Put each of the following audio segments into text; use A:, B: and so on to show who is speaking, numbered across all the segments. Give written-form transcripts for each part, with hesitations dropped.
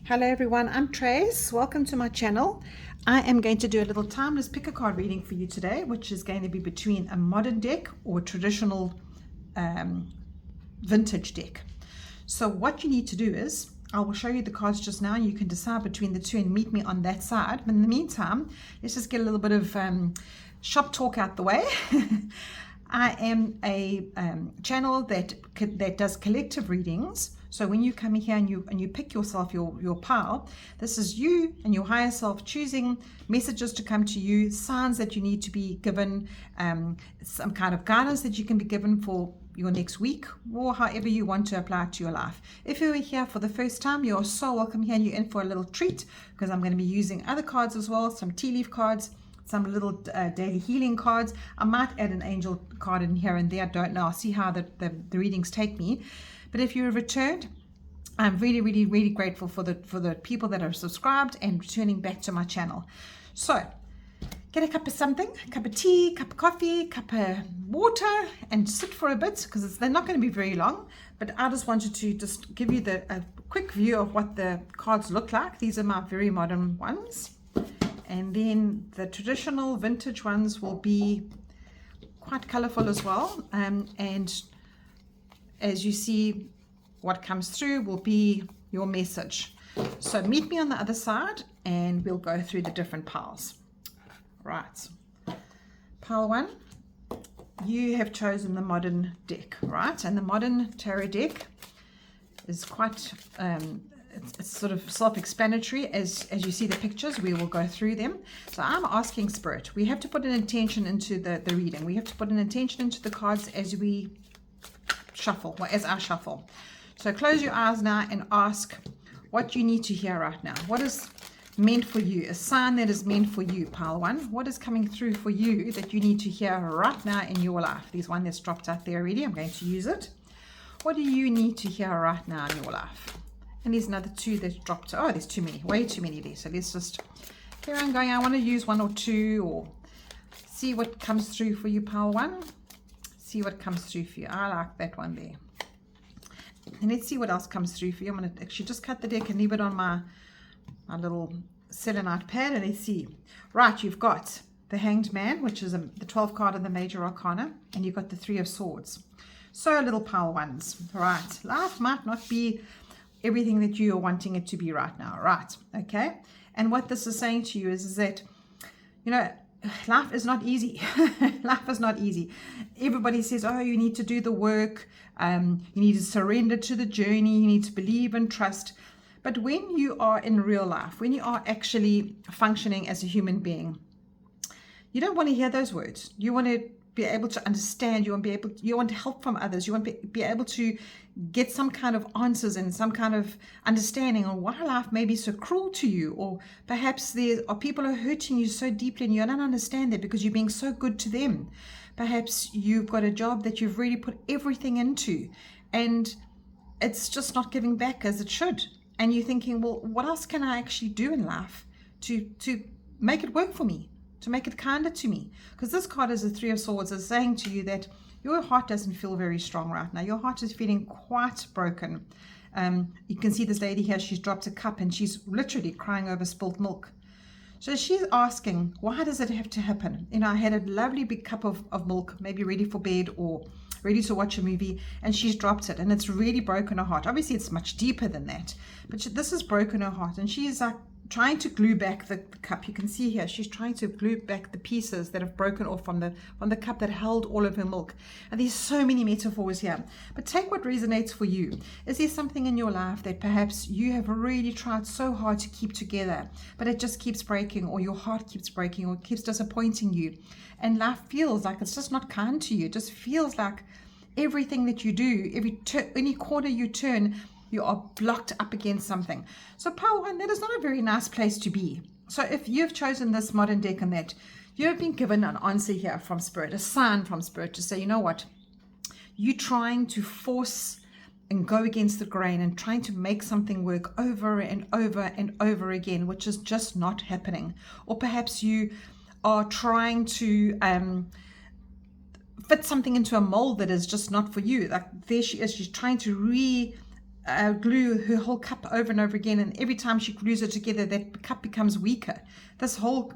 A: Hello everyone, I'm Trace. Welcome to my channel. I am going to do a little timeless pick a card reading for you today, which is going to be between a modern deck or a traditional vintage deck. So what you need to do is, I will show you the cards just now and you can decide between the two and meet me on that side. But in the meantime, let's just get a little bit of shop talk out the way. I am a channel that does collective readings. So when you come here and you pick yourself your pile, this is you and your higher self choosing messages to come to you, signs that you need to be given, some kind of guidance that you can be given for your next week, or however you want to apply it to your life. If you're here for the first time, you're so welcome here, and you're in for a little treat because I'm going to be using other cards as well, some tea leaf cards, some little daily healing cards. I might add an angel card in here and there, I don't know. I'll see how the readings take me. But if you've returned, I'm really grateful for the people that are subscribed and returning back to my channel. So get a cup of something, a cup of tea, cup of coffee, cup of water, and sit for a bit because they're not going to be very long. But I just wanted to just give you a quick view of what the cards look like. These are my very modern ones. And then the traditional vintage ones will be quite colorful as well. And as you see, what comes through will be your message. So meet me on the other side and we'll go through the different piles. Right. Pile 1, you have chosen the modern deck, right? And the modern tarot deck is quite, it's sort of self-explanatory. As you see the pictures, we will go through them. So I'm asking Spirit, we have to put an intention into the reading. We have to put an intention into the cards as we shuffle, or as I shuffle. So close your eyes now and ask what you need to hear right now. What is meant for you? A sign that is meant for you, pile 1. What is coming through for you that you need to hear right now in your life? There's one that's dropped out there already. I'm going to use it. What do you need to hear right now in your life? And there's another 2 that's dropped. Oh, there's too many, way too many there. So let's just carry on going. I want to use 1 or 2 or see what comes through for you, pile 1. See what comes through for you. I like that one there. And let's see what else comes through for you. I'm going to actually just cut the deck and leave it on my little selenite pad, and let's see. Right, you've got the Hanged Man, which is the 12th card of the Major Arcana, and you've got the 3 of Swords. So little pile 1s. Right, life might not be everything that you are wanting it to be right now. Right, okay. And what this is saying to you is that, you know, life is not easy. Life is not easy. Everybody says, oh, you need to do the work. You need to surrender to the journey. You need to believe and trust. But when you are in real life, when you are actually functioning as a human being, you don't want to hear those words. You want to be able to understand. You want help from others. You want to be able to get some kind of answers and some kind of understanding on why life may be so cruel to you, or perhaps there are people who are hurting you so deeply and you don't understand that because you're being so good to them. Perhaps you've got a job that you've really put everything into and it's just not giving back as it should. And you're thinking, well, what else can I actually do in life to make it work for me, to make it kinder to me? Because this card is the 3 of Swords, is saying to you that your heart doesn't feel very strong right now. Your heart is feeling quite broken. You can see this lady here, she's dropped a cup and she's literally crying over spilt milk. So she's asking, why does it have to happen? You know, I had a lovely big cup of milk, maybe ready for bed or ready to watch a movie, and she's dropped it and it's really broken her heart. Obviously it's much deeper than that, but this has broken her heart, and she's like trying to glue back the cup. You can see here she's trying to glue back the pieces that have broken off from the cup that held all of her milk. And there's so many metaphors here, but take what resonates for you. Is there something in your life that perhaps you have really tried so hard to keep together, but it just keeps breaking, or your heart keeps breaking, or it keeps disappointing you, and life feels like it's just not kind to you? It just feels like everything that you do, any corner you turn, you are blocked up against something. So pile 1, that is not a very nice place to be. So if you've chosen this modern deck and that, you have been given an answer here from Spirit, a sign from Spirit to say, you know what, you trying to force and go against the grain and trying to make something work over and over and over again, which is just not happening. Or perhaps you are trying to fit something into a mold that is just not for you. Like there she is, she's trying to glue her whole cup over and over again, and every time she glues it together, that cup becomes weaker. This whole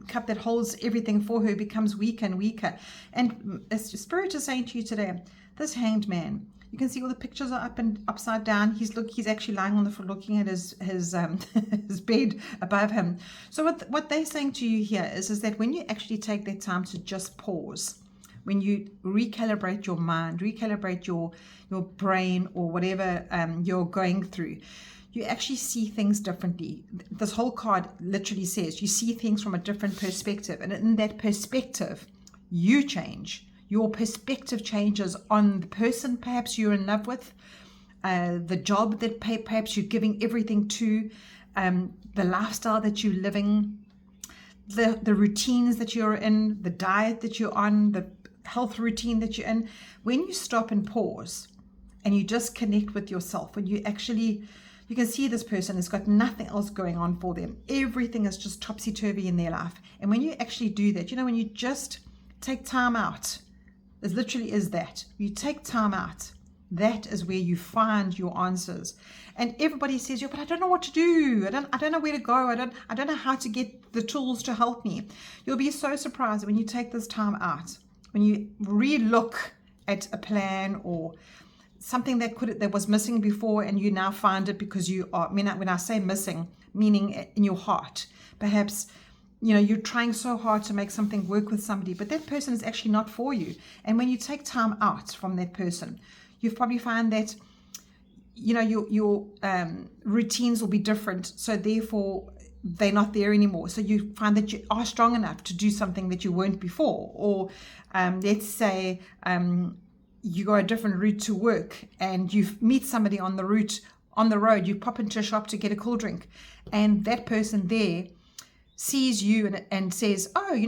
A: cup that holds everything for her becomes weaker and weaker. And Spirit is saying to you today, this Hanged Man, you can see all the pictures are up and upside down. He's actually lying on the floor looking at his his bed above him. So what they're saying to you here is that when you actually take that time to just pause, when you recalibrate your mind, recalibrate your brain or whatever you're going through, you actually see things differently. This whole card literally says you see things from a different perspective, and in that perspective, you change. Your perspective changes on the person perhaps you're in love with, the job that perhaps you're giving everything to, the lifestyle that you're living, the routines that you're in, the diet that you're on, the health routine that you're in. When you stop and pause and you just connect with yourself, when you actually, you can see this person has got nothing else going on for them. Everything is just topsy-turvy in their life. And when you actually do that, when you just take time out, it literally is that. You take time out. That is where you find your answers. And everybody says, but I don't know what to do. I don't know where to go. I don't know how to get the tools to help me. You'll be so surprised when you take this time out, when you re-look at a plan or something that was missing before, and you now find it because you are, when I say missing, meaning in your heart. Perhaps you're trying so hard to make something work with somebody, but that person is actually not for you. And when you take time out from that person, you probably find that, your routines will be different. So therefore, they're not there anymore. So you find that you are strong enough to do something that you weren't before. Or let's say you go a different route to work, and you meet somebody on the road, you pop into a shop to get a cool drink, and that person there sees you and says, oh, you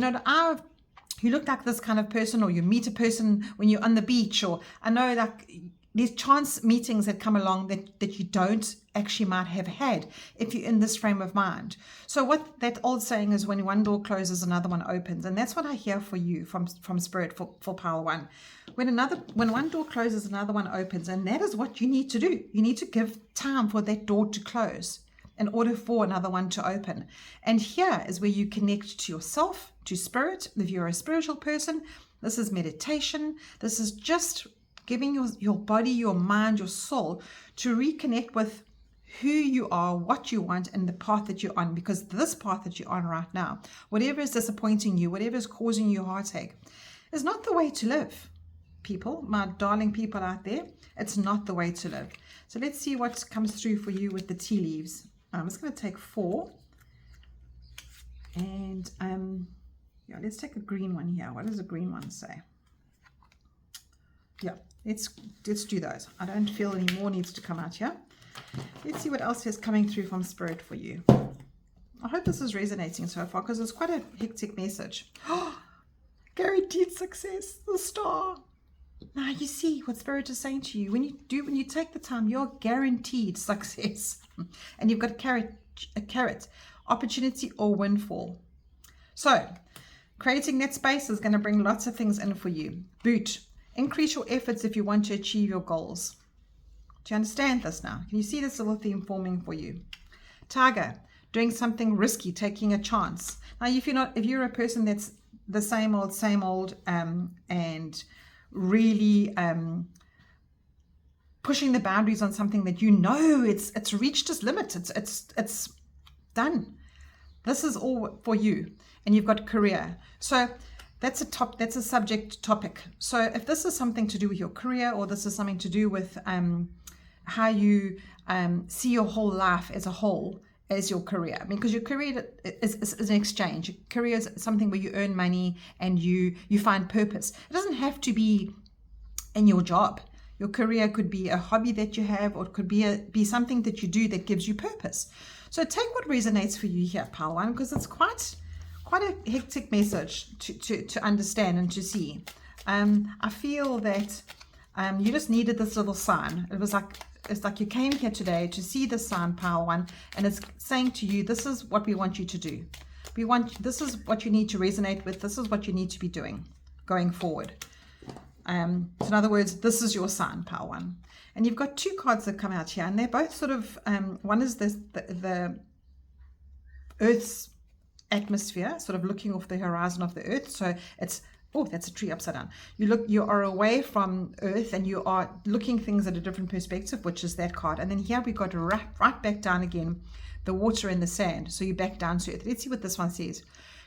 A: look like this kind of person. Or you meet a person when you're on the beach, or I know like these chance meetings that come along that you don't actually might have had if you're in this frame of mind. So what that old saying is, when one door closes, another one opens. And that's what I hear for you from Spirit for Pile 1. When one door closes, another one opens. And that is what you need to do. You need to give time for that door to close in order for another one to open. And here is where you connect to yourself, to Spirit. If you're a spiritual person, this is meditation. This is just giving your body, your mind, your soul to reconnect with who you are, what you want, and the path that you're on. Because this path that you're on right now, whatever is disappointing you, whatever is causing you heartache, is not the way to live. People, my darling people out there, it's not the way to live. So let's see what comes through for you with the tea leaves. I'm just going to take 4, and let's take a green one here. What does a green one say? Yeah, let's do those. I don't feel any more needs to come out here. Let's see what else is coming through from Spirit for you. I hope this is resonating so far, because it's quite a hectic message. Guaranteed success, the star. Now you see what Spirit is saying to you. When you take the time, you're guaranteed success. And you've got a carrot, opportunity or windfall. So creating that space is going to bring lots of things in for you. Boot, increase your efforts if you want to achieve your goals. Do you understand this now? Can you see this little theme forming for you? Tiger, doing something risky, taking a chance. Now, if you're a person that's the same old, and really pushing the boundaries on something that it's reached its limit, it's done. This is all for you. And you've got career. So that's a subject topic. So if this is something to do with your career, or this is something to do with how you see your whole life as a whole as your career, because your career is an exchange. Your career is something where you earn money and you find purpose. It doesn't have to be in your job. Your career could be a hobby that you have, or it could be something that you do that gives you purpose. So take what resonates for you here, Pile 1, because it's quite a hectic message to understand and to see. I feel that you just needed this little sign. It's like you came here today to see the sign, Pile 1, and it's saying to you, this is what we want you to do. This is what you need to resonate with. This is what you need to be doing going forward. So in other words, this is your sign, pile one. And you've got two cards that come out here, and they're both sort of, one is the Earth's atmosphere, sort of looking off the horizon of the Earth. So it's, oh, that's a tree upside down. You are away from Earth and you are looking things at a different perspective, which is that card. And then here we got right back down again, the water and the sand. So you're back down to Earth. Let's see what this one says.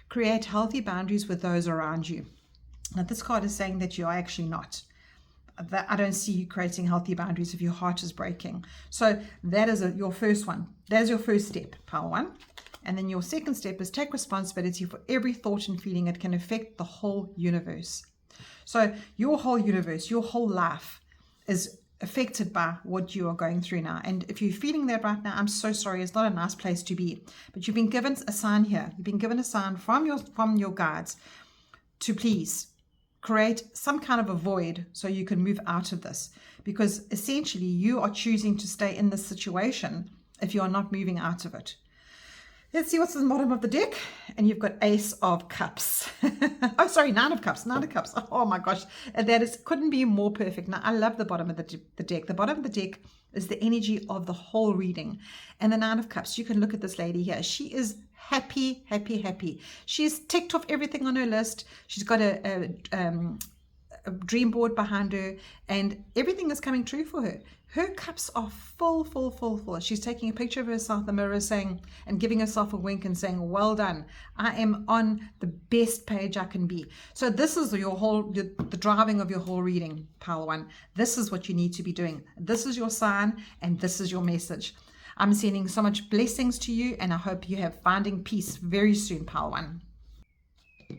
A: Create healthy boundaries with those around you. Now this card is saying that you are actually not. That I don't see you creating healthy boundaries if your heart is breaking. So that is your first one. That is your first step, pile one. And then your second step is take responsibility for every thought and feeling that can affect the whole universe. So your whole universe, your whole life is affected by what you are going through now. And if you're feeling that right now, I'm so sorry. It's not a nice place to be. But you've been given a sign here. You've been given a sign from your guides to please create some kind of a void so you can move out of this. Because essentially you are choosing to stay in this situation if you are not moving out of it. Let's see what's in the bottom of the deck. And you've got Ace of Cups. Oh, sorry, Nine of Cups. Oh my gosh. And couldn't be more perfect. Now, I love the bottom of the deck. The bottom of the deck is the energy of the whole reading. And the Nine of Cups, you can look at this lady here. She is happy, happy, happy. She's ticked off everything on her list. She's got a dream board behind her, and everything is coming true for her. Her cups are full, full, full, full. She's taking a picture of herself in the mirror saying, and giving herself a wink and saying, well done. I am on the best page I can be. So this is the driving of your whole reading, pile one. This is what you need to be doing. This is your sign, and this is your message. I'm sending so much blessings to you, and I hope you have finding peace very soon, pile one.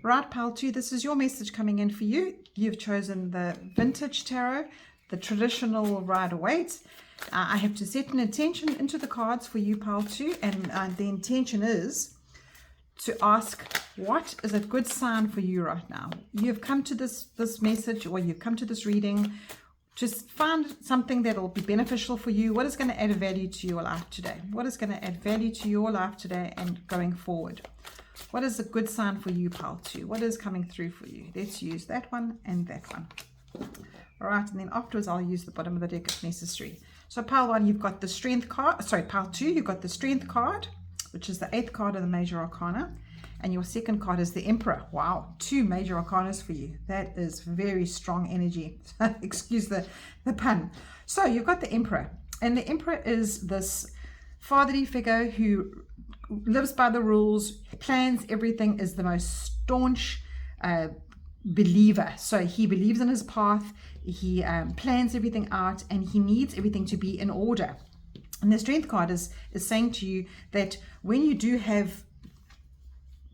A: Right, pile two, this is your message coming in for you. You've chosen the vintage tarot, the traditional Rider-Waite. I have to set an intention into the cards for you, pile two, and the intention is to ask, what is a good sign for you right now? You've come to this message, or you've come to this reading. Just find something that will be beneficial for you. What is going to add value to your life today? What is going to add value to your life today and going forward? What is a good sign for you, pile two? What is coming through for you? Let's use that one and that one. All right, and then afterwards I'll use the bottom of the deck if necessary. So pile one, you've got the strength card. Sorry, pile two, you've got the strength card, which is the 8th card of the major arcana. And your second card is the Emperor. Wow, 2 major arcanas for you. That is very strong energy. Excuse the pun. So you've got the Emperor. And the Emperor is this fatherly figure who lives by the rules, plans everything, is the most staunch believer. So he believes in his path. He plans everything out, and he needs everything to be in order. And the Strength card is saying to you that when you do have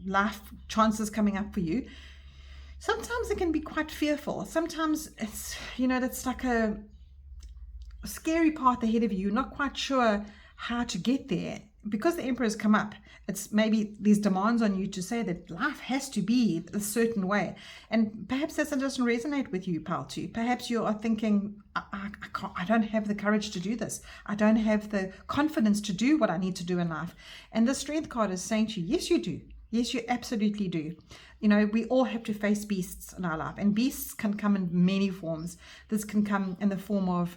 A: life chances coming up for you, sometimes it can be quite fearful. Sometimes it's, that's like a scary path ahead of you. You're not quite sure how to get there. Because the Emperor has come up, it's maybe these demands on you to say that life has to be a certain way. And perhaps that doesn't resonate with you, pile two. Perhaps you are thinking, I don't have the courage to do this. I don't have the confidence to do what I need to do in life. And the Strength card is saying to you, yes, you do. Yes, you absolutely do. We all have to face beasts in our life, and beasts can come in many forms. This can come in the form of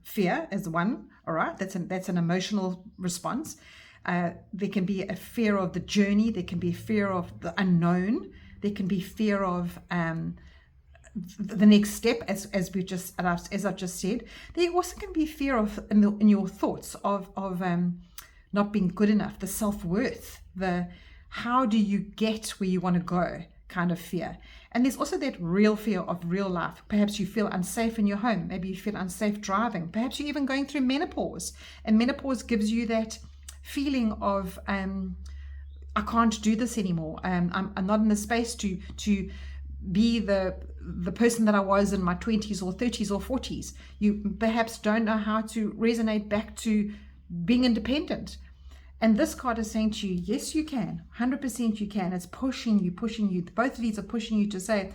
A: fear as one. All right, that's an emotional response. There can be a fear of the journey. There can be fear of the unknown. There can be fear of the next step, as I've just said. There also can be fear of in your thoughts of not being good enough, the self-worth, the how do you get where you want to go kind of fear. And there's also that real fear of real life. Perhaps you feel unsafe in your home. Maybe you feel unsafe driving. Perhaps you're even going through menopause. And menopause gives you that feeling of, I can't do this anymore. I'm not in the space to be the person that I was in my 20s or 30s or 40s. You perhaps don't know how to resonate back to being independent. And this card is saying to you, yes, you can. 100% you can. It's pushing you. Both of these are pushing you to say,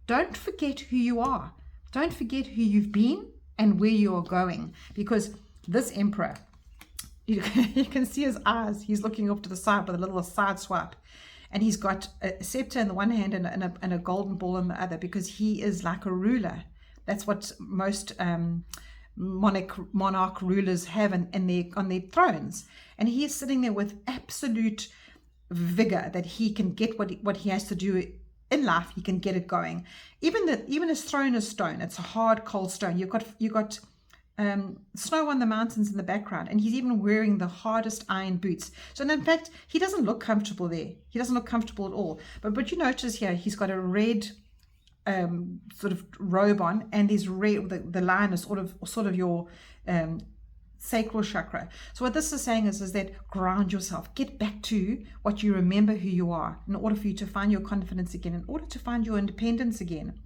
A: don't forget who you are. Don't forget who you've been and where you are going. Because this Emperor, you can see his eyes. He's looking off to the side with a little side swipe. and he's got a scepter in the one hand and a golden ball in the other, because he is like a ruler. That's what most monarch rulers have on their thrones, and he is sitting there with absolute vigor that he can get what he has to do in life. He can get it going. Even his throne is stone. It's a hard, cold stone. You've got snow on the mountains in the background, and he's even wearing the hardest iron boots. So in fact, he doesn't look comfortable there. He doesn't look comfortable at all. But you notice here, he's got a red sort of robe on, and these red, the line is sort of your sacral chakra. So what this is saying is that ground yourself, get back to what you remember who you are, in order for you to find your confidence again, in order to find your independence again.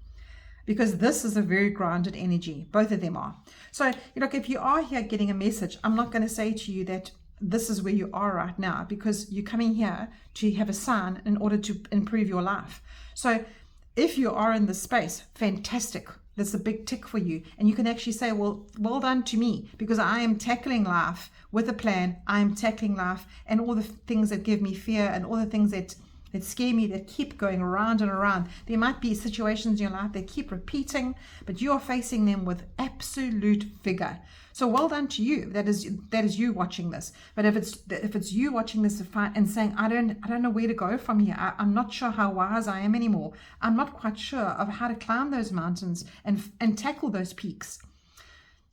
A: Because this is a very grounded energy. Both of them are. So, look, if you are here getting a message, I'm not going to say to you that this is where you are right now, because you're coming here to have a sign in order to improve your life. So if you are in this space, fantastic. That's a big tick for you. And you can actually say, well done to me, because I am tackling life with a plan. I am tackling life and all the things that give me fear and all the things that scare me, that keep going around and around. There might be situations in your life that keep repeating, but you are facing them with absolute vigor. So well done to you. That is you watching this. But if it's you watching this and saying, I don't know where to go from here. I'm not sure how wise I am anymore. I'm not quite sure of how to climb those mountains and tackle those peaks.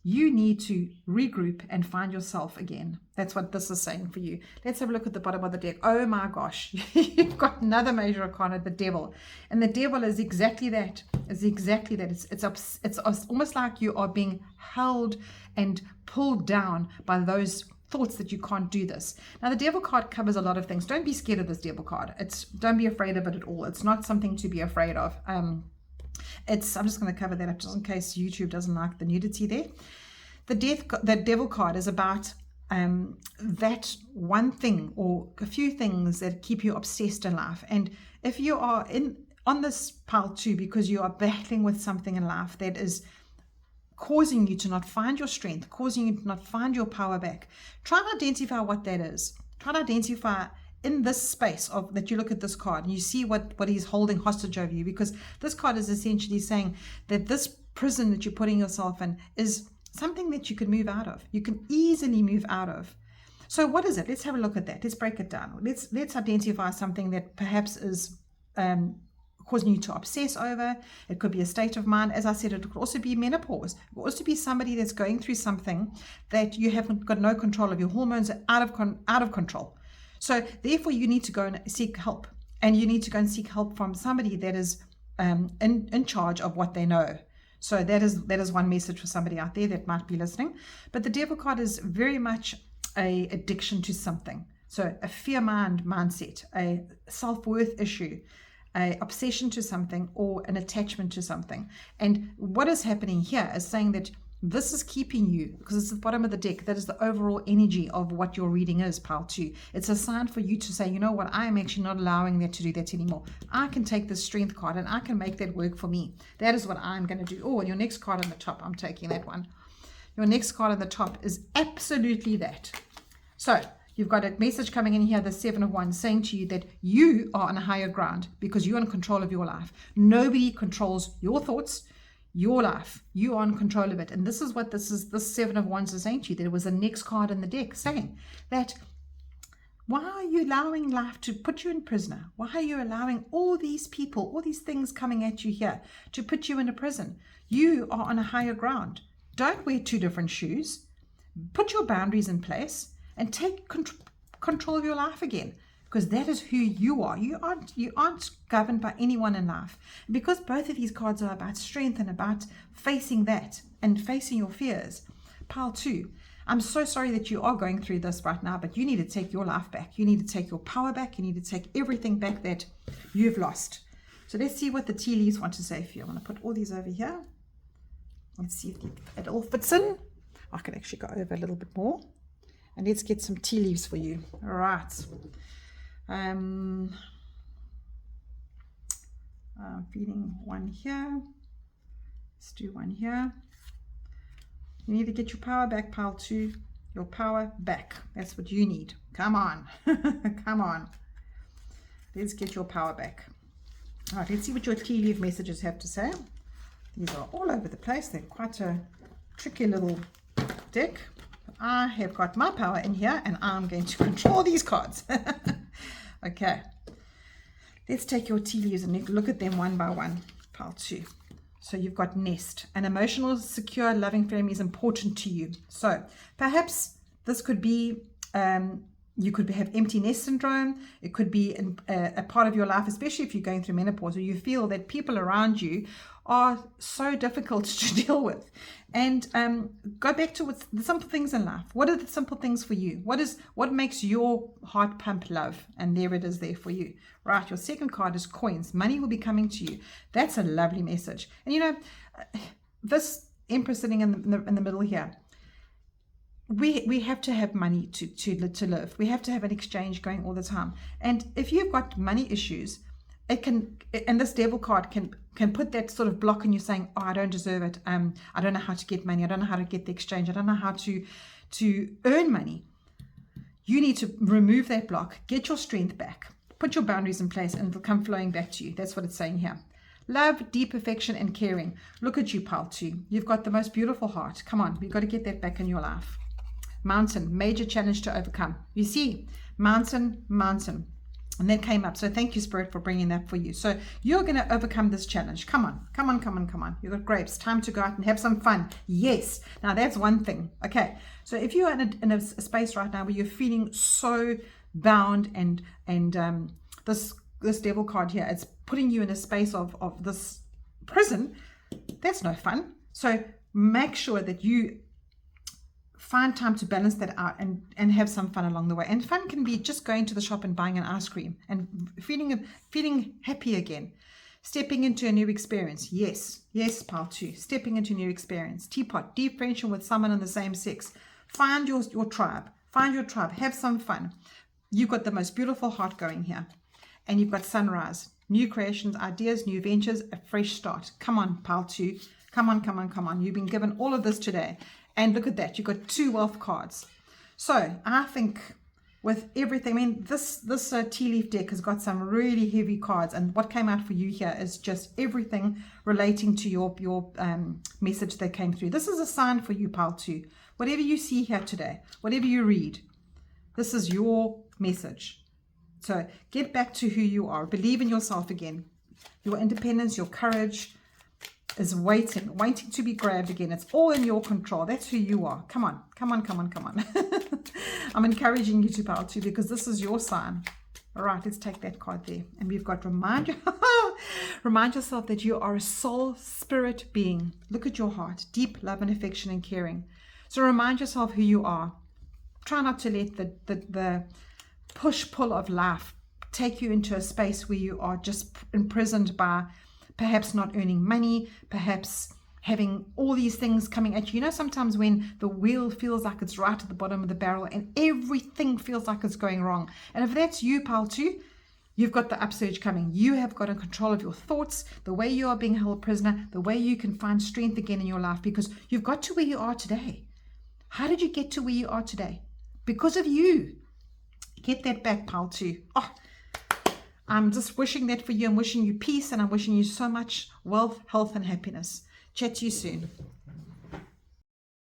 A: You need to regroup and find yourself again. That's what this is saying for you. Let's have a look at the bottom of the deck. Oh my gosh, you've got another major arcana, the devil. And the devil is exactly that. It's almost like you are being held and pulled down by those thoughts that you can't do this. Now, the devil card covers a lot of things. Don't be scared of this devil card. Don't be afraid of it at all. It's not something to be afraid of. I'm just going to cover that up just in case YouTube doesn't like the nudity there. The devil card is about that one thing or a few things that keep you obsessed in life. And if you are on this pile too, because you are battling with something in life that is causing you to not find your strength, causing you to not find your power back, try to identify what that is. Try to identify in this space of that you look at this card and you see what he's holding hostage over you, because this card is essentially saying that this prison that you're putting yourself in is something that you can move out of. You can easily move out of. So what is it? Let's have a look at that. Let's break it down. Let's identify something that perhaps is causing you to obsess over. It could be a state of mind. As I said, it could also be menopause. It could also be somebody that's going through something that you haven't got no control of. Your hormones are out of control. So therefore, you need to go and seek help. And you need to go and seek help from somebody that is in charge of what they know. So that is one message for somebody out there that might be listening. But the devil card is very much a addiction to something. So a fear mindset, a self-worth issue, a obsession to something, or an attachment to something. And what is happening here is saying that this is keeping you, because it's the bottom of the deck. That is the overall energy of what your reading is, pile 2. It's a sign for you to say, you know what, I am actually not allowing that to do that anymore. I can take this strength card and I can make that work for me. That is what I'm going to do. Oh, and your next card on the top, I'm taking that one. Your next card on the top is absolutely that. So you've got a message coming in here, the 7 of Wands, saying to you that you are on a higher ground because you're in control of your life. Nobody controls your thoughts, your life. You are in control of it. And this is what this 7 of Wands is saying to you. That it was the next card in the deck saying that, why are you allowing life to put you in prisoner? Why are you allowing all these people, all these things coming at you here to put you in a prison? You are on a higher ground. Don't wear 2 different shoes. Put your boundaries in place and take control of your life again. Because that is who you are. You aren't governed by anyone in life. Because both of these cards are about strength and about facing that and facing your fears. Pile 2. I'm so sorry that you are going through this right now, but you need to take your life back. You need to take your power back. You need to take everything back that you've lost. So let's see what the tea leaves want to say for you. I'm going to put all these over here. Let's see if it all fits in. I can actually go over a little bit more. And let's get some tea leaves for you. All right. I'm feeding one here. Let's do one here. You need to get your power back, pile 2. Your power back. That's what you need. Come on. Come on. let's get your power back. All right, let's see what your tea leaf messages have to say. These are all over the place. They're quite a tricky little deck. I have got my power in here, and I'm going to control these cards. Okay, let's take your tea leaves and look at them one by one. Pile 2. So you've got nest. An emotional, secure, loving family is important to you. So perhaps this could be, you could have empty nest syndrome. It could be a part of your life, especially if you're going through menopause, or you feel that people around you are so difficult to deal with. And go back to what's the simple things in life. What are the simple things for you? What makes your heart pump love? And there it is there for you. Right, your second card is coins. Money will be coming to you. That's a lovely message. And you know, this Empress sitting in the middle here, we have to have money to live. We have to have an exchange going all the time. And if you've got money issues, it can, and this devil card can put that sort of block in you saying, oh, I don't deserve it. I don't know how to get money. I don't know how to get the exchange. I don't know how to earn money. You need to remove that block, get your strength back, put your boundaries in place, and it'll come flowing back to you. That's what it's saying here. Love, deep affection, and caring. Look at you, pile 2. You've got the most beautiful heart. Come on, we've got to get that back in your life. Mountain, major challenge to overcome. You see, mountain. And that came up. So thank you, Spirit, for bringing that for you. So you're going to overcome this challenge. Come on. You've got grapes. Time to go out and have some fun. Yes. Now that's one thing. Okay. So if you're in a space right now where you're feeling so bound and this devil card here, it's putting you in a space of this prison, that's no fun. So make sure that you find time to balance that out and have some fun along the way. And fun can be just going to the shop and buying an ice cream and feeling happy again. Stepping into a new experience. Yes, pile 2. Stepping into a new experience. Teapot, deep friendship with someone in the same sex. Find your tribe. Find your tribe. Have some fun. You've got the most beautiful heart going here. And you've got sunrise. New creations, ideas, new ventures, a fresh start. Come on, pile 2. Come on. You've been given all of this today. And look at that, you've got 2 wealth cards. So I think with everything, I mean, this tea leaf deck has got some really heavy cards. And what came out for you here is just everything relating to your message that came through. This is a sign for you, pile 2. Whatever you see here today, whatever you read, this is your message. So get back to who you are. Believe in yourself again. Your independence, your courage is waiting to be grabbed again. It's all in your control. That's who you are. Come on. I'm encouraging you to pile 2 because this is your sign. All right, let's take that card there. And we've got remind yourself that you are a soul spirit being. Look at your heart, deep love and affection and caring. So remind yourself who you are. Try not to let the push-pull of life take you into a space where you are just imprisoned by perhaps not earning money, perhaps having all these things coming at you. You know, sometimes when the wheel feels like it's right at the bottom of the barrel and everything feels like it's going wrong. And if that's you, pile 2, you've got the upsurge coming. You have got a control of your thoughts, the way you are being held prisoner, the way you can find strength again in your life, because you've got to where you are today. How did you get to where you are today? Because of you. Get that back, pile 2. Oh, I'm just wishing that for you. I'm wishing you peace, and I'm wishing you so much wealth, health, and happiness. Chat to you soon.